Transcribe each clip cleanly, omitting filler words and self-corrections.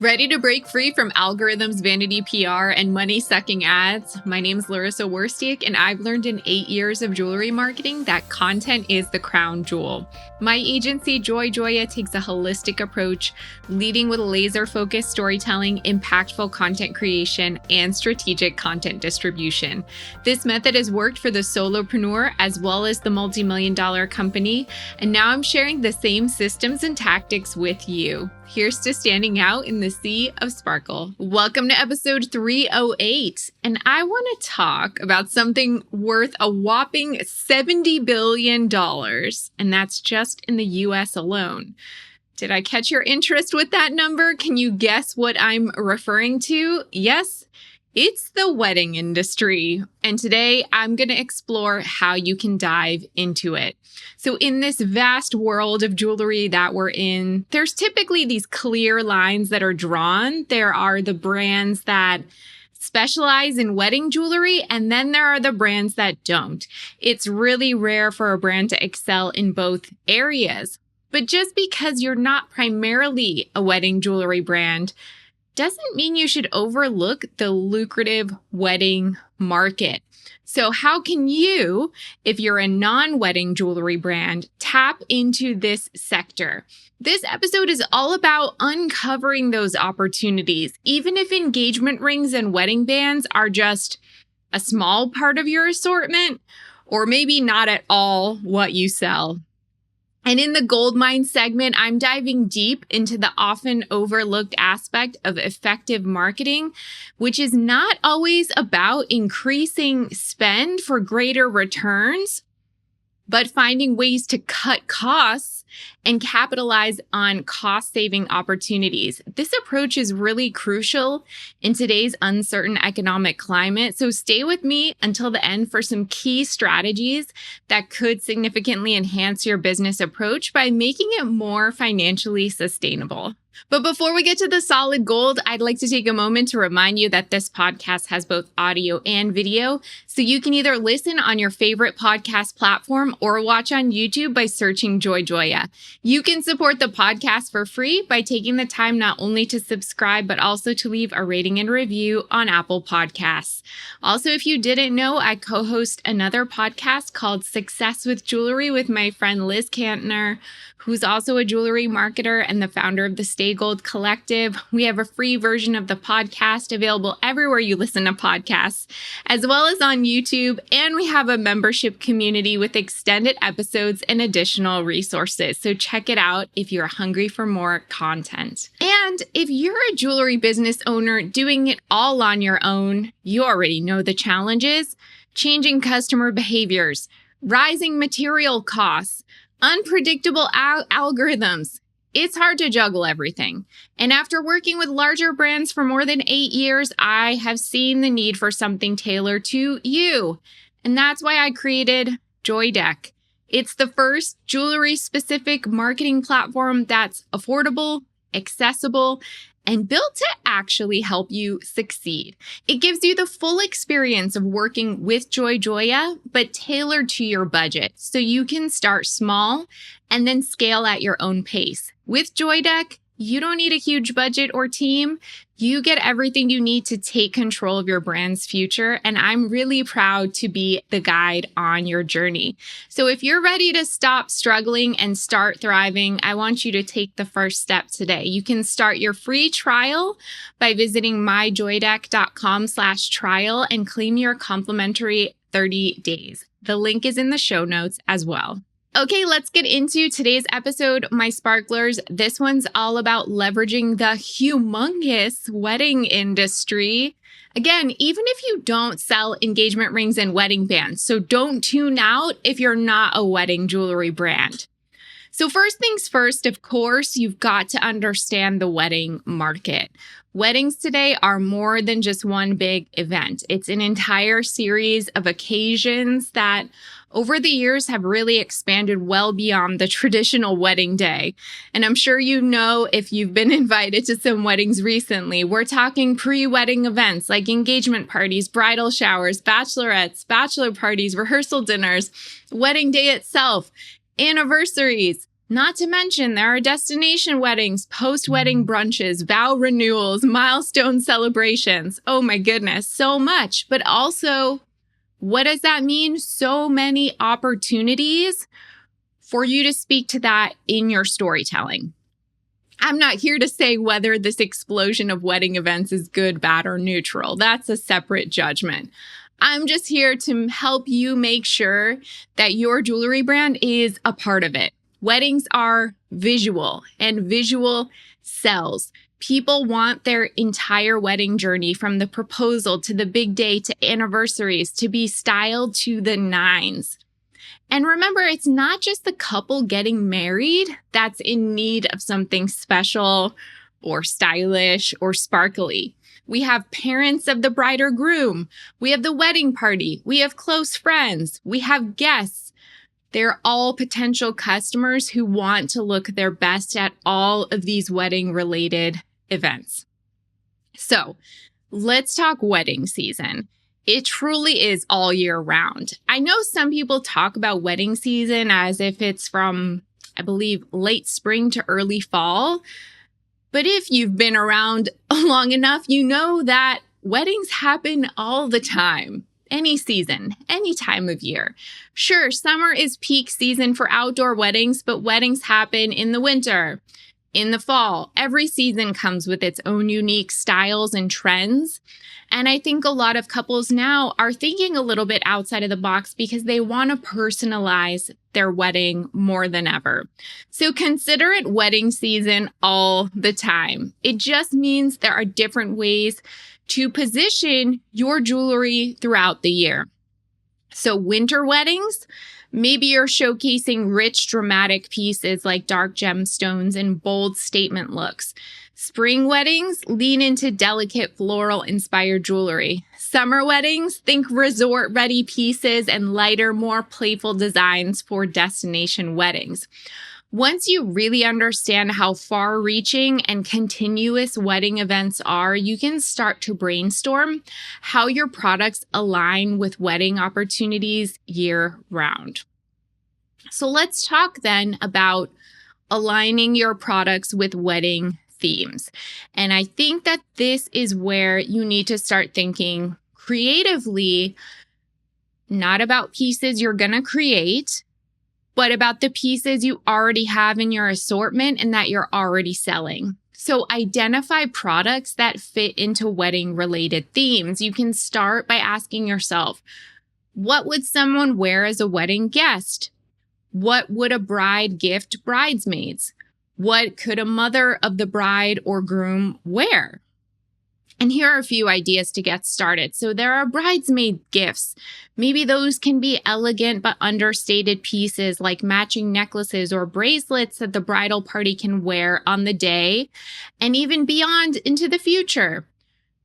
Ready to break free from algorithms, vanity PR, and money-sucking ads? My name's Larissa Werstiek, and I've learned in 8 years of jewelry marketing that content is the crown jewel. My agency, Joy Joya, takes a holistic approach, leading with laser-focused storytelling, impactful content creation, and strategic content distribution. This method has worked for the solopreneur as well as the multi-million-dollar company, and now I'm sharing the same systems and tactics with you. Here's to standing out in the sea of sparkle. Welcome to episode 308. And I want to talk about something worth a whopping $70 billion. And that's just in the US alone. Did I catch your interest with that number? Can you guess what I'm referring to? Yes, it's the wedding industry. And today I'm going to explore how you can dive into it. So in this vast world of jewelry that we're in, there's typically these clear lines that are drawn. There are the brands that specialize in wedding jewelry, and then there are the brands that don't. It's really rare for a brand to excel in both areas. But just because you're not primarily a wedding jewelry brand doesn't mean you should overlook the lucrative wedding market. So how can you, if you're a non-wedding jewelry brand, tap into this sector? This episode is all about uncovering those opportunities, even if engagement rings and wedding bands are just a small part of your assortment, or maybe not at all what you sell. And in the Goldmine segment, I'm diving deep into the often overlooked aspect of effective marketing, which is not always about increasing spend for greater returns, but finding ways to cut costs and capitalize on cost-saving opportunities. This approach is really crucial in today's uncertain economic climate, so stay with me until the end for some key strategies that could significantly enhance your business approach by making it more financially sustainable. But before we get to the solid gold, I'd like to take a moment to remind you that this podcast has both audio and video, so you can either listen on your favorite podcast platform or watch on YouTube by searching Joy Joya. You can support the podcast for free by taking the time not only to subscribe, but also to leave a rating and review on Apple Podcasts. Also, if you didn't know, I co-host another podcast called Success with Jewelry with my friend Liz Kantner, who's also a jewelry marketer and the founder of the Stay Gold Collective. We have a free version of the podcast available everywhere you listen to podcasts, as well as on YouTube. And we have a membership community with extended episodes and additional resources. So check it out if you're hungry for more content. And if you're a jewelry business owner doing it all on your own, you already know the challenges: changing customer behaviors, rising material costs, unpredictable algorithms. It's hard to juggle everything. And after working with larger brands for more than 8 years, I have seen the need for something tailored to you. And that's why I created JoyDeck. It's the first jewelry-specific marketing platform that's affordable, accessible, and built to actually help you succeed. It gives you the full experience of working with Joy Joya, but tailored to your budget, so you can start small and then scale at your own pace. With JoyDeck, you don't need a huge budget or team. You get everything you need to take control of your brand's future, and I'm really proud to be the guide on your journey. So if you're ready to stop struggling and start thriving, I want you to take the first step today. You can start your free trial by visiting myjoydeck.com/trial and claim your complimentary 30 days. The link is in the show notes as well. Okay, let's get into today's episode, my sparklers. This one's all about leveraging the humongous wedding industry. Again, even if you don't sell engagement rings and wedding bands, so don't tune out if you're not a wedding jewelry brand. So first things first, of course, you've got to understand the wedding market. Weddings today are more than just one big event. It's an entire series of occasions that over the years have really expanded well beyond the traditional wedding day. And I'm sure you know if you've been invited to some weddings recently, we're talking pre-wedding events like engagement parties, bridal showers, bachelorettes, bachelor parties, rehearsal dinners, wedding day itself, anniversaries, Not to mention, there are destination weddings, post-wedding brunches, vow renewals, milestone celebrations. Oh my goodness, so much. But also, what does that mean? So many opportunities for you to speak to that in your storytelling. I'm not here to say whether this explosion of wedding events is good, bad, or neutral. That's a separate judgment. I'm just here to help you make sure that your jewelry brand is a part of it. Weddings are visual, and visual sells. People want their entire wedding journey, from the proposal to the big day to anniversaries, to be styled to the nines. And remember, it's not just the couple getting married that's in need of something special or stylish or sparkly. We have parents of the bride or groom. We have the wedding party. We have close friends. We have guests. They're all potential customers who want to look their best at all of these wedding-related events. So let's talk wedding season. It truly is all year round. I know some people talk about wedding season as if it's from, I believe, late spring to early fall. But if you've been around long enough, you know that weddings happen all the time. Any season, any time of year. Sure, summer is peak season for outdoor weddings, but weddings happen in the winter, in the fall. Every season comes with its own unique styles and trends. And I think a lot of couples now are thinking a little bit outside of the box because they want to personalize their wedding more than ever. So consider it wedding season all the time. It just means there are different ways to position your jewelry throughout the year. So winter weddings, maybe you're showcasing rich, dramatic pieces like dark gemstones and bold statement looks. Spring weddings, lean into delicate floral-inspired jewelry. Summer weddings, think resort-ready pieces and lighter, more playful designs for destination weddings. Once you really understand how far-reaching and continuous wedding events are, you can start to brainstorm how your products align with wedding opportunities year-round. So let's talk then about aligning your products with wedding themes. And I think that this is where you need to start thinking creatively, not about pieces you're going to create, but about the pieces you already have in your assortment and that you're already selling. So identify products that fit into wedding-related themes. You can start by asking yourself, what would someone wear as a wedding guest? What would a bride gift bridesmaids? What could a mother of the bride or groom wear? And here are a few ideas to get started. So there are bridesmaid gifts. Maybe those can be elegant but understated pieces like matching necklaces or bracelets that the bridal party can wear on the day and even beyond into the future.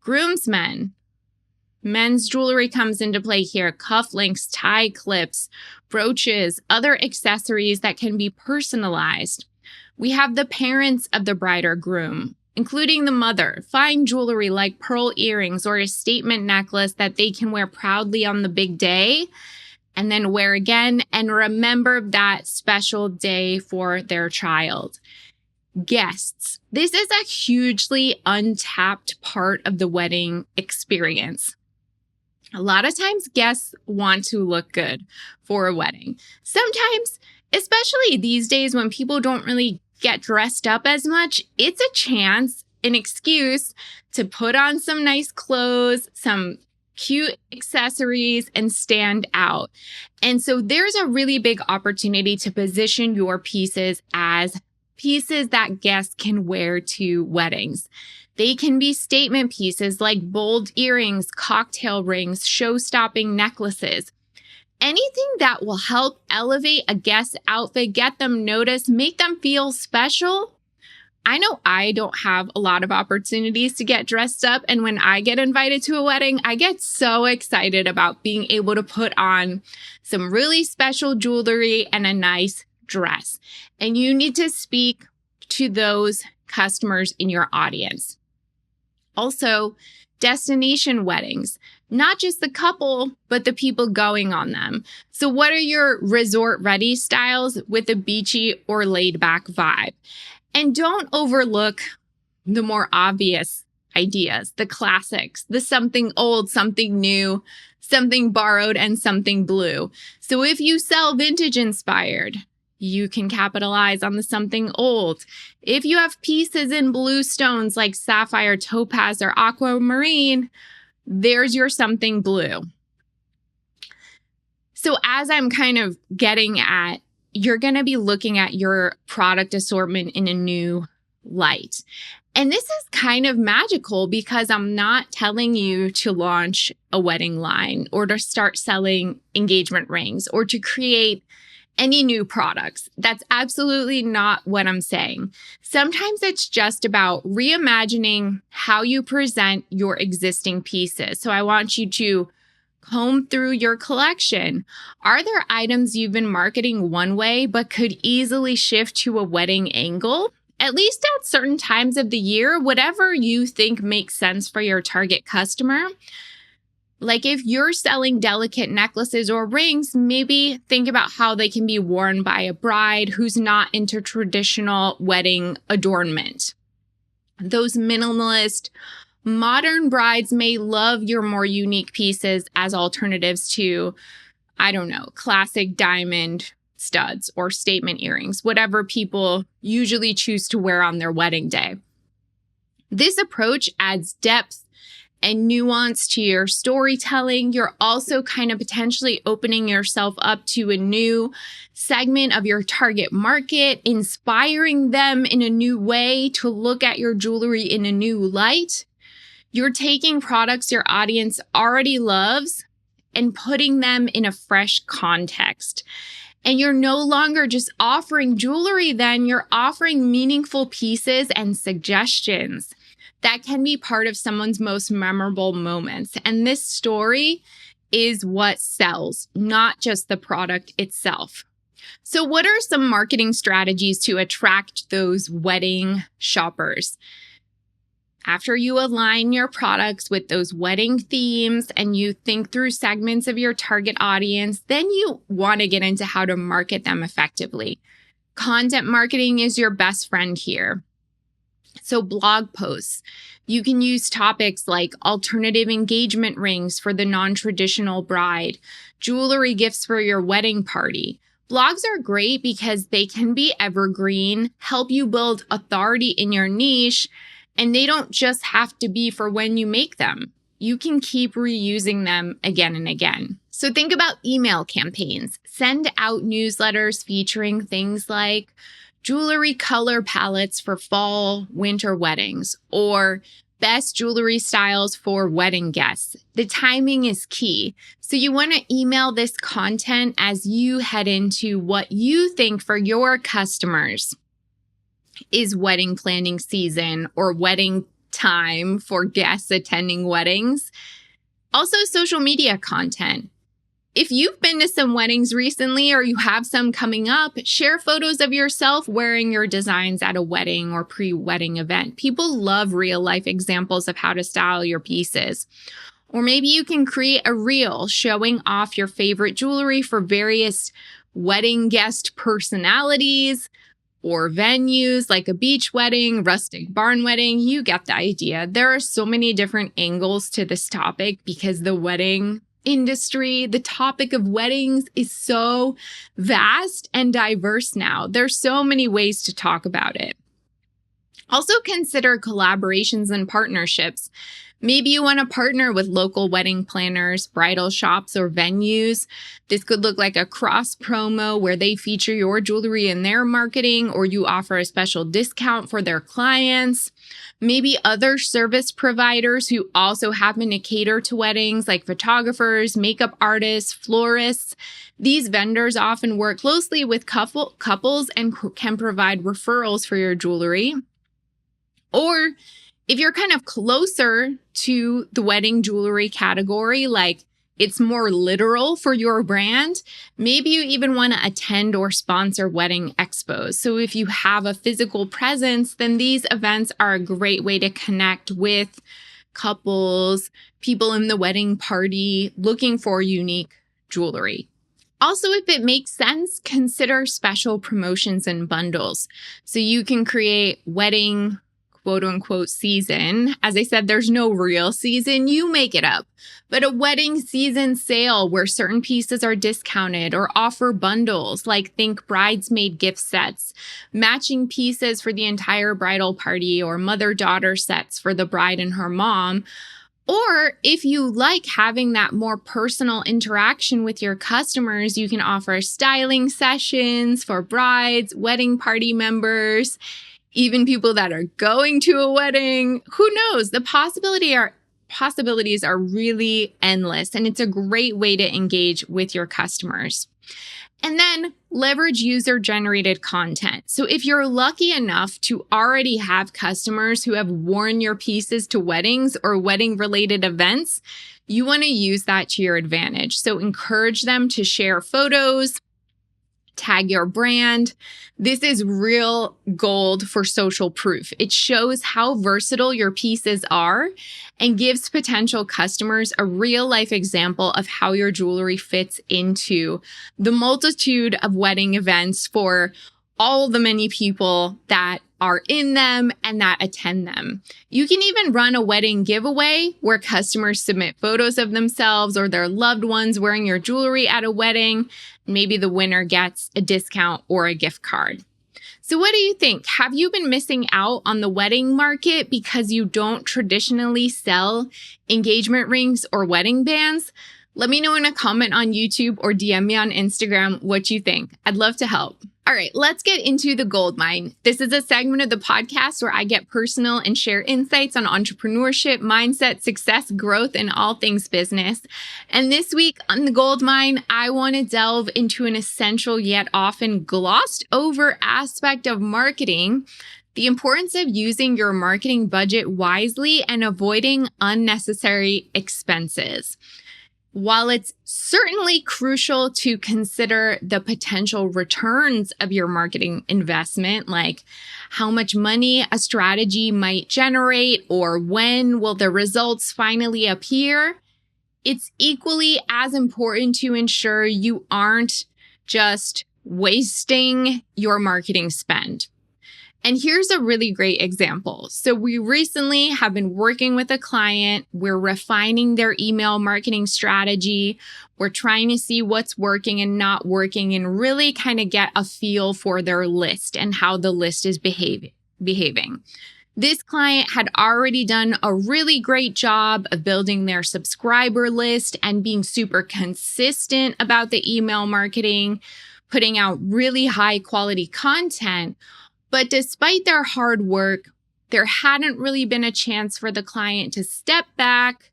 Groomsmen. Men's jewelry comes into play here. Cufflinks, tie clips, brooches, other accessories that can be personalized. We have the parents of the bride or groom, including the mother, fine jewelry like pearl earrings or a statement necklace that they can wear proudly on the big day and then wear again and remember that special day for their child. Guests. This is a hugely untapped part of the wedding experience. A lot of times guests want to look good for a wedding. Sometimes, especially these days when people don't really get dressed up as much, it's a chance, an excuse to put on some nice clothes, some cute accessories, and stand out. And so there's a really big opportunity to position your pieces as pieces that guests can wear to weddings. They can be statement pieces like bold earrings, cocktail rings, show-stopping necklaces. Anything that will help elevate a guest's outfit, get them noticed, make them feel special. I know I don't have a lot of opportunities to get dressed up, and when I get invited to a wedding, I get so excited about being able to put on some really special jewelry and a nice dress. And you need to speak to those customers in your audience. Also, destination weddings, not just the couple, but the people going on them. So what are your resort ready styles with a beachy or laid back vibe? And don't overlook the more obvious ideas, the classics, the something old, something new, something borrowed, and something blue. So if you sell vintage inspired, you can capitalize on the something old. If you have pieces in blue stones like sapphire, topaz, or aquamarine, there's your something blue. So as I'm kind of getting at, you're going to be looking at your product assortment in a new light. And this is kind of magical because I'm not telling you to launch a wedding line or to start selling engagement rings or to create any new products. That's absolutely not what I'm saying. Sometimes it's just about reimagining how you present your existing pieces. So I want you to comb through your collection. Are there items you've been marketing one way but could easily shift to a wedding angle? At least at certain times of the year, whatever you think makes sense for your target customer. Like if you're selling delicate necklaces or rings, maybe think about how they can be worn by a bride who's not into traditional wedding adornment. Those minimalist, modern brides may love your more unique pieces as alternatives to, classic diamond studs or statement earrings, whatever people usually choose to wear on their wedding day. This approach adds depth and nuance to your storytelling. You're also kind of potentially opening yourself up to a new segment of your target market, inspiring them in a new way to look at your jewelry in a new light. You're taking products your audience already loves and putting them in a fresh context. And you're no longer just offering jewelry, then you're offering meaningful pieces and suggestions that can be part of someone's most memorable moments. And this story is what sells, not just the product itself. So what are some marketing strategies to attract those wedding shoppers? After you align your products with those wedding themes and you think through segments of your target audience, then you want to get into how to market them effectively. Content marketing is your best friend here. So blog posts, you can use topics like alternative engagement rings for the non-traditional bride, jewelry gifts for your wedding party. Blogs are great because they can be evergreen, help you build authority in your niche, and they don't just have to be for when you make them. You can keep reusing them again and again. So think about email campaigns. Send out newsletters featuring things like jewelry color palettes for fall, winter weddings, or best jewelry styles for wedding guests. The timing is key. So you want to email this content as you head into what you think for your customers is wedding planning season or wedding time for guests attending weddings. Also, social media content. If you've been to some weddings recently or you have some coming up, share photos of yourself wearing your designs at a wedding or pre-wedding event. People love real-life examples of how to style your pieces. Or maybe you can create a reel showing off your favorite jewelry for various wedding guest personalities or venues like a beach wedding, rustic barn wedding. You get the idea. There are so many different angles to this topic because the wedding industry, the topic of weddings is so vast and diverse now. There's so many ways to talk about it. Also consider collaborations and partnerships. Maybe you want to partner with local wedding planners, bridal shops, or venues. This could look like a cross promo where they feature your jewelry in their marketing, or you offer a special discount for their clients. Maybe other service providers who also happen to cater to weddings, like photographers, makeup artists, florists. These vendors often work closely with couples and can provide referrals for your jewelry. Or if you're kind of closer to the wedding jewelry category, like it's more literal for your brand, maybe you even want to attend or sponsor wedding expos. So if you have a physical presence, then these events are a great way to connect with couples, people in the wedding party looking for unique jewelry. Also, if it makes sense, consider special promotions and bundles. So you can create wedding quote unquote season. As I said, there's no real season, you make it up. But a wedding season sale where certain pieces are discounted, or offer bundles, like think bridesmaid gift sets, matching pieces for the entire bridal party, or mother-daughter sets for the bride and her mom. Or if you like having that more personal interaction with your customers, you can offer styling sessions for brides, wedding party members, even people that are going to a wedding. Who knows? The possibilities are really endless, and it's a great way to engage with your customers. And then leverage user-generated content. So if you're lucky enough to already have customers who have worn your pieces to weddings or wedding-related events, you want to use that to your advantage. So encourage them to share photos, tag your brand. This is real gold for social proof. It shows how versatile your pieces are and gives potential customers a real life example of how your jewelry fits into the multitude of wedding events for all the many people that are in them and that attend them. You can even run a wedding giveaway where customers submit photos of themselves or their loved ones wearing your jewelry at a wedding. Maybe the winner gets a discount or a gift card. So what do you think? Have you been missing out on the wedding market because you don't traditionally sell engagement rings or wedding bands? Let me know in a comment on YouTube or DM me on Instagram what you think. I'd love to help. All right, let's get into the gold mine. This is a segment of the podcast where I get personal and share insights on entrepreneurship, mindset, success, growth, and all things business. And this week on the gold mine, I want to delve into an essential yet often glossed over aspect of marketing: the importance of using your marketing budget wisely and avoiding unnecessary expenses. While it's certainly crucial to consider the potential returns of your marketing investment, like how much money a strategy might generate or when will the results finally appear, it's equally as important to ensure you aren't just wasting your marketing spend. And here's a really great example. So we recently have been working with a client. We're refining their email marketing strategy. We're trying to see what's working and not working and really kind of get a feel for their list and how the list is behaving. This client had already done a really great job of building their subscriber list and being super consistent about the email marketing, putting out really high quality content. But despite their hard work, there hadn't really been a chance for the client to step back,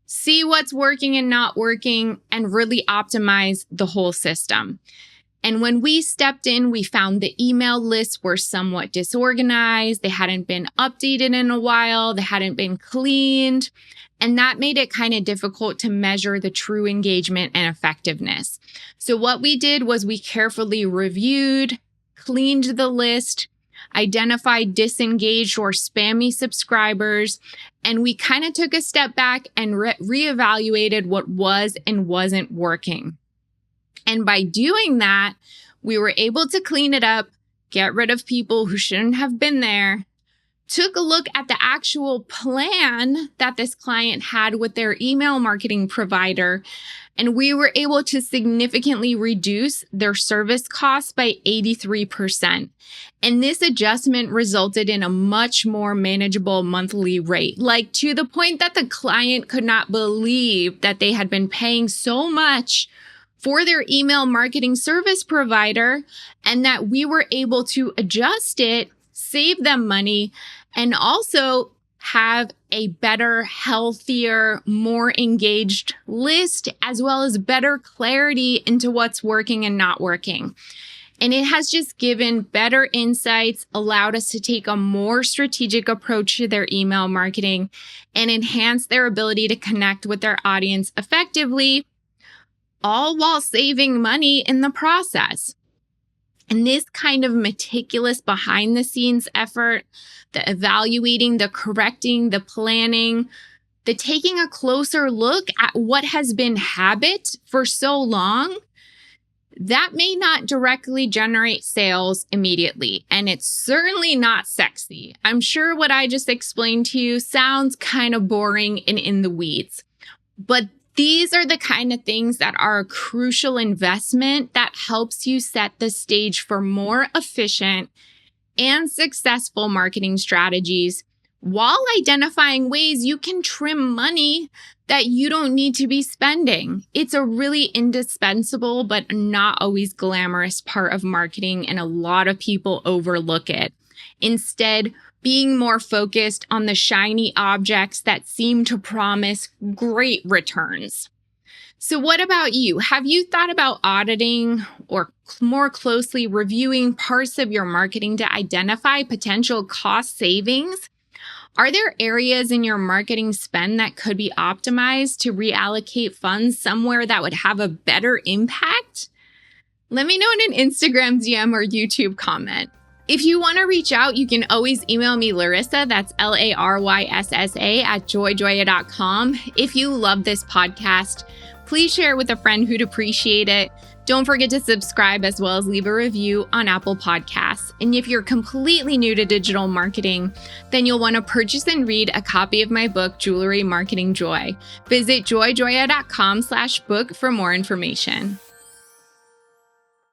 see what's working and not working, and really optimize the whole system. And when we stepped in, we found the email lists were somewhat disorganized. They hadn't been updated in a while. They hadn't been cleaned. And that made it kind of difficult to measure the true engagement and effectiveness. So what we did was we carefully reviewed, cleaned the list, identified disengaged or spammy subscribers, and we kind of took a step back and reevaluated what was and wasn't working. And by doing that, we were able to clean it up, get rid of people who shouldn't have been there, took a look at the actual plan that this client had with their email marketing provider, and we were able to significantly reduce their service costs by 83%. And this adjustment resulted in a much more manageable monthly rate, like to the point that the client could not believe that they had been paying so much for their email marketing service provider and that we were able to adjust it, save them money, and also have a better, healthier, more engaged list, as well as better clarity into what's working and not working. And it has just given better insights, allowed us to take a more strategic approach to their email marketing, and enhance their ability to connect with their audience effectively, all while saving money in the process. And this kind of meticulous behind the scenes effort, the evaluating, the correcting, the planning, the taking a closer look at what has been habit for so long, that may not directly generate sales immediately. And it's certainly not sexy. I'm sure what I just explained to you sounds kind of boring and in the weeds, but these are the kind of things that are a crucial investment that helps you set the stage for more efficient and successful marketing strategies while identifying ways you can trim money that you don't need to be spending. It's a really indispensable but not always glamorous part of marketing, and a lot of people overlook it. Instead, being more focused on the shiny objects that seem to promise great returns. So what about you? Have you thought about auditing or more closely reviewing parts of your marketing to identify potential cost savings? Are there areas in your marketing spend that could be optimized to reallocate funds somewhere that would have a better impact? Let me know in an Instagram DM or YouTube comment. If you want to reach out, you can always email me Larissa, that's LARYSSA @joyjoya.com. If you love this podcast, please share it with a friend who'd appreciate it. Don't forget to subscribe as well as leave a review on Apple Podcasts. And if you're completely new to digital marketing, then you'll want to purchase and read a copy of my book, Jewelry Marketing Joy. Visit joyjoya.com/book for more information.